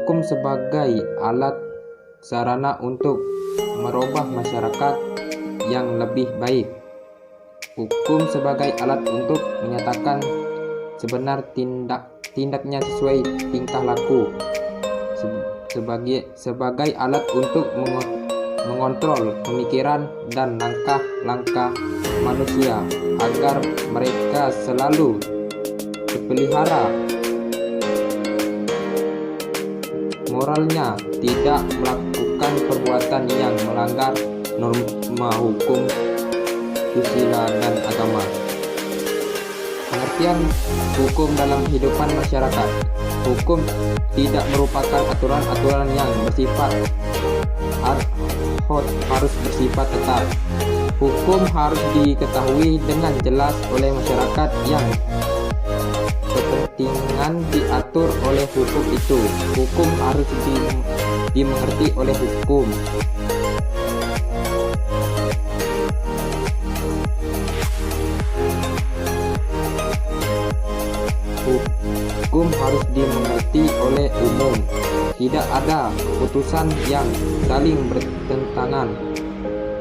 Hukum sebagai alat sarana untuk merubah masyarakat yang lebih baik. Hukum sebagai alat untuk menyatakan sebenar tindaknya sesuai tingkah laku. Sebagai alat untuk mengontrol pemikiran dan langkah-langkah manusia agar mereka selalu terpelihara moralnya, tidak melakukan perbuatan yang melanggar norma hukum, susila, dan agama. Pengertian hukum dalam kehidupan masyarakat. Hukum tidak merupakan aturan-aturan yang bersifat harus bersifat tetap. Hukum harus diketahui dengan jelas oleh masyarakat yang kepentingan diatur oleh hukum itu. Hukum harus dimengerti oleh hukum. Hukum harus dimengerti oleh umum. Tidak ada putusan yang saling bertentangan.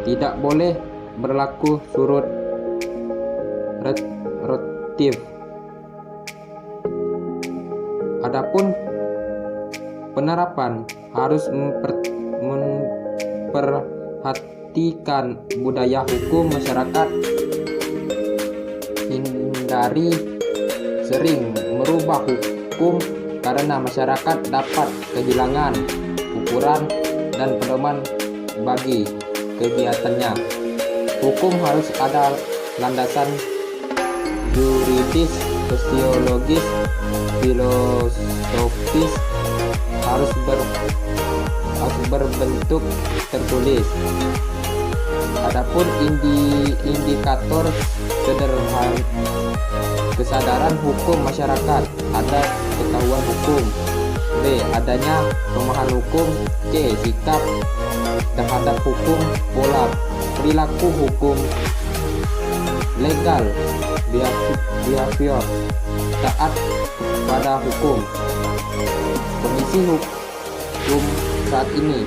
Tidak boleh berlaku surut retroaktif. Adapun penerapan harus memperhatikan budaya hukum masyarakat. Hindari sering merubah hukum karena masyarakat dapat kehilangan ukuran dan pedoman bagi kegiatannya. Hukum harus ada landasan yuridis, sosiologis, filosofis, harus berbentuk tertulis. Adapun indikator kesadaran hukum masyarakat, ada ketahuan hukum. B. Adanya pemahaman hukum. C. Sikap terhadap hukum. Pola perilaku hukum. Legal behavior, taat pada hukum. Kondisi hukum saat ini.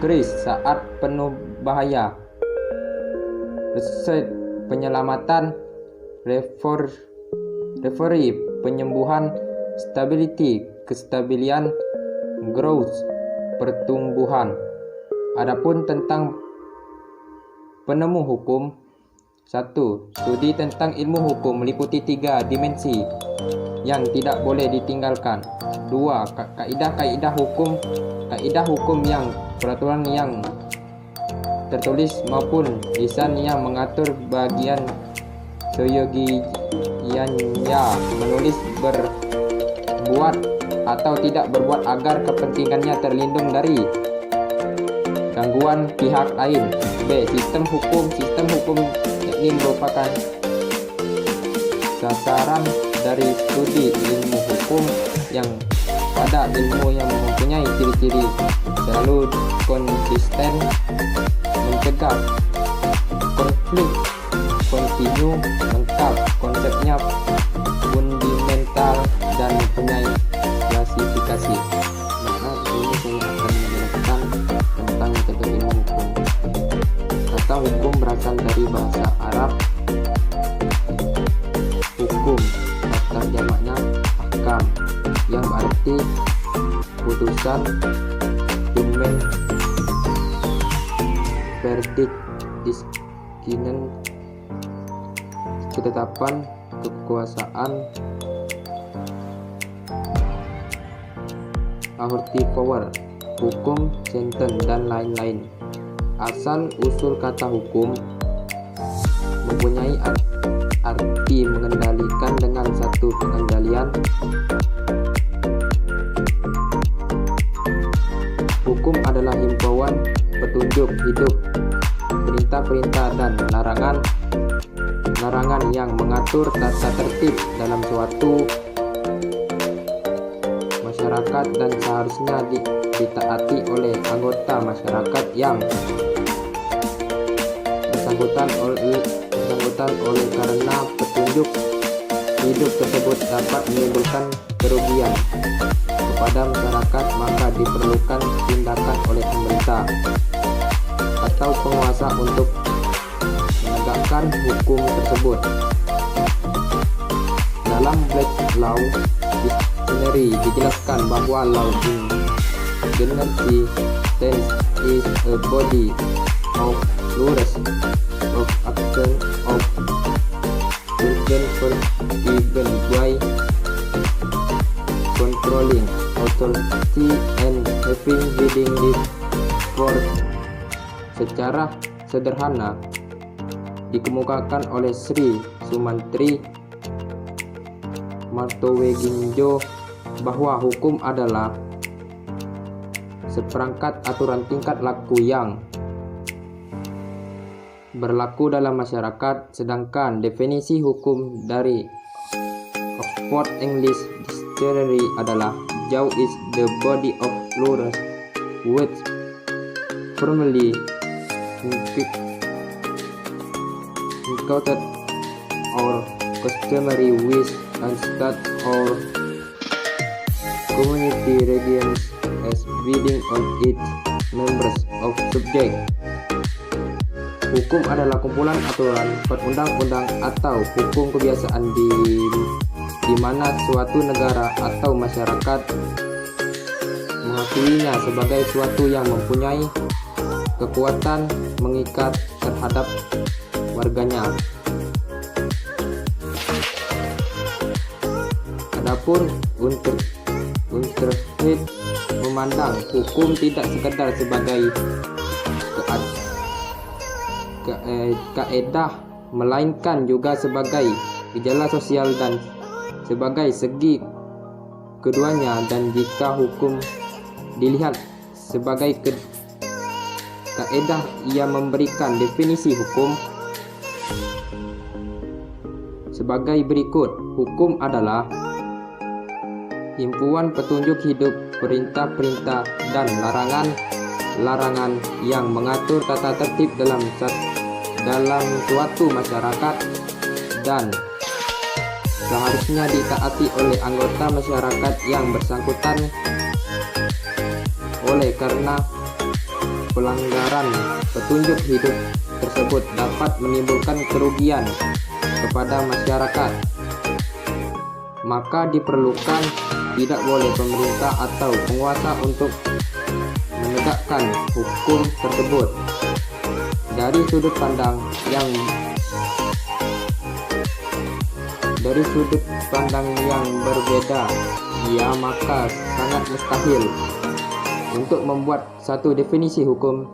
Krisis saat penuh bahaya. Reset penyelamatan. Recovery penyembuhan. Stability kestabilan. Growth pertumbuhan. Adapun tentang penemu hukum. 1. Studi tentang ilmu hukum meliputi 3 dimensi yang tidak boleh ditinggalkan. 2. Kaidah-kaidah hukum yang peraturan yang tertulis maupun lisan yang mengatur bagian seyogianya menulis, berbuat atau tidak berbuat agar kepentingannya terlindung dari gangguan pihak lain. B. Sistem hukum ini merupakan sasaran dari studi ilmu hukum yang pada ilmu yang mempunyai ciri-ciri selalu konsisten, mencegah konflik, kontinu, lengkap, konsepnya fundamental, dan mempunyai klasifikasi. Maka ini saya akan menjelaskan tentang ilmu hukum. Kata hukum berasal dari bahasa Arab hukum, kata jamaknya ahkam, yang berarti putusan, domain, verdict, decision, ketetapan, kekuasaan, authority, power, hukum, sentence, dan lain-lain. Asal usul kata hukum mempunyai arti mengendalikan dengan satu pengendalian. Hukum adalah himbauan, petunjuk hidup, perintah-perintah, dan larangan yang mengatur tata tertib dalam suatu masyarakat dan seharusnya ditaati oleh anggota masyarakat yang bersangkutan oleh karena petunjuk hidup tersebut dapat menimbulkan kerugian kepada masyarakat, maka diperlukan tindakan oleh pemerintah atau penguasa untuk menegakkan hukum tersebut. Dalam Black Law Dictionary dijelaskan bahwa law in general sense is a body of rules of action of person given by controlling authority and having binding force. Secara sederhana dikemukakan oleh Sri Sumantri Martoweginjo bahwa hukum adalah seperangkat aturan tingkat laku yang berlaku dalam masyarakat, sedangkan definisi hukum dari Oxford English Dictionary adalah law is the body of laws which formally encoded or customary with and state or community regions as binding on its members of subject. Hukum adalah kumpulan aturan perundang-undang atau hukum kebiasaan di mana suatu negara atau masyarakat mengakuinya sebagai suatu yang mempunyai kekuatan mengikat terhadap warganya. Adapun Unterschied memandang hukum tidak sekedar sebagai kaedah, melainkan juga sebagai gejala sosial dan sebagai segi keduanya, dan jika hukum dilihat sebagai kaedah, ia memberikan definisi hukum sebagai berikut. Hukum adalah himpunan petunjuk hidup, perintah-perintah dan larangan yang mengatur tata tertib dalam suatu masyarakat dan seharusnya ditaati oleh anggota masyarakat yang bersangkutan. Oleh karena pelanggaran petunjuk hidup tersebut dapat menimbulkan kerugian kepada masyarakat, maka diperlukan tidak boleh pemerintah atau penguasa untuk menegakkan hukum tersebut. Dari sudut pandang yang berbeda, ya maka sangat mustahil untuk membuat satu definisi hukum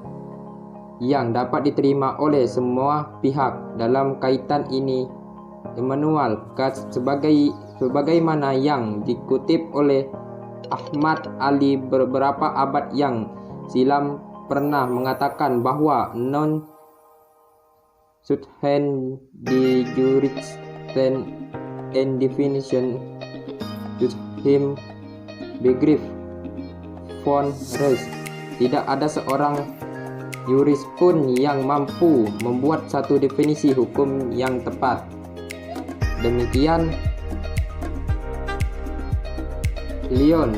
yang dapat diterima oleh semua pihak. Dalam kaitan ini, Immanuel Kant sebagaimana yang dikutip oleh Ahmad Ali beberapa abad yang silam pernah mengatakan bahwa non substance di jurisprudence and definition to him begriff von res. Tidak ada seorang yuris pun yang mampu membuat satu definisi hukum yang tepat. Demikian Lyon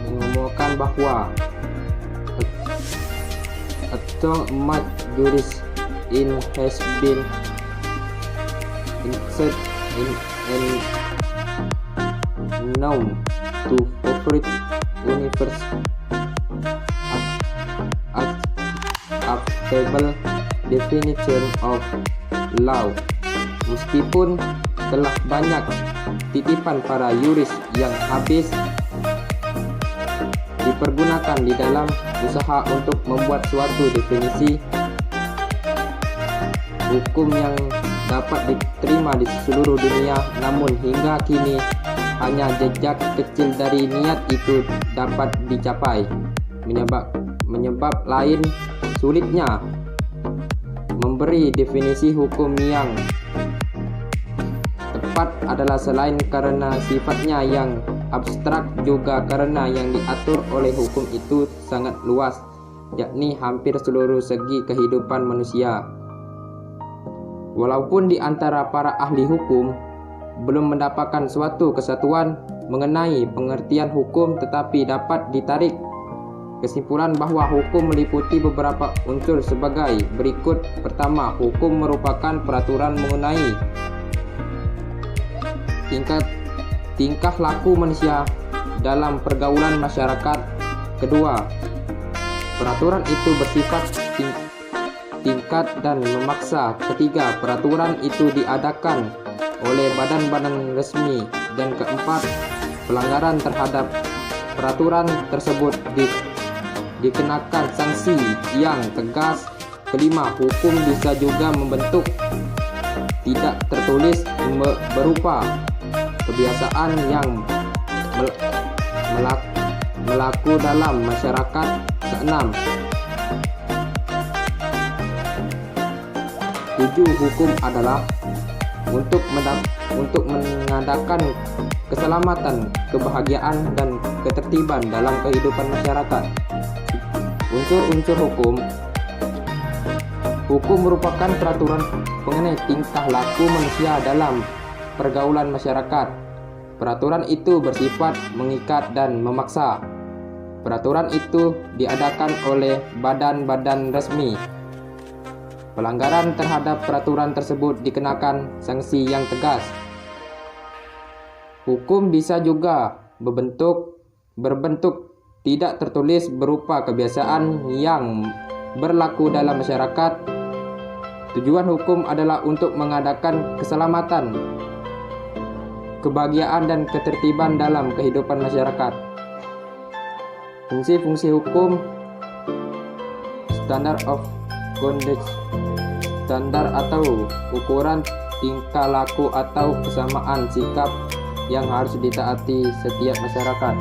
mengumumkan bahwa so much juris in has been insert in and known to operate universe acceptable definition of law. Meskipun telah banyak titipan para yuris yang habis dipergunakan di dalam usaha untuk membuat suatu definisi hukum yang dapat diterima di seluruh dunia, namun hingga kini hanya jejak kecil dari niat itu dapat dicapai. Menyebab lain sulitnya memberi definisi hukum yang tepat adalah selain karena sifatnya yang abstrak, juga karena yang diatur oleh hukum itu sangat luas, yakni hampir seluruh segi kehidupan manusia. Walaupun di antara para ahli hukum belum mendapatkan suatu kesatuan mengenai pengertian hukum, tetapi dapat ditarik kesimpulan bahwa hukum meliputi beberapa unsur sebagai berikut. Pertama, hukum merupakan peraturan mengenai tingkah laku manusia dalam pergaulan masyarakat. Kedua, peraturan itu bersifat tingkat dan memaksa. Ketiga, peraturan itu diadakan oleh badan-badan resmi. Dan keempat, pelanggaran terhadap peraturan tersebut dikenakan sanksi yang tegas. Kelima, hukum bisa juga membentuk tidak tertulis berupa kebiasaan yang melaku dalam masyarakat. Keenam, 7. Hukum adalah untuk mengadakan keselamatan, kebahagiaan, dan ketertiban dalam kehidupan masyarakat. Unsur-unsur hukum. Hukum merupakan peraturan mengenai tingkah laku manusia dalam pergaulan masyarakat. Peraturan itu bersifat mengikat dan memaksa. Peraturan itu diadakan oleh badan-badan resmi. Pelanggaran terhadap peraturan tersebut dikenakan sanksi yang tegas. Hukum bisa juga berbentuk tidak tertulis berupa kebiasaan yang berlaku dalam masyarakat. Tujuan hukum adalah untuk mengadakan keselamatan, kebahagiaan, dan ketertiban dalam kehidupan masyarakat. Fungsi-fungsi hukum. Standard of conduct, standar atau ukuran tingkah laku atau kesamaan sikap yang harus ditaati setiap masyarakat.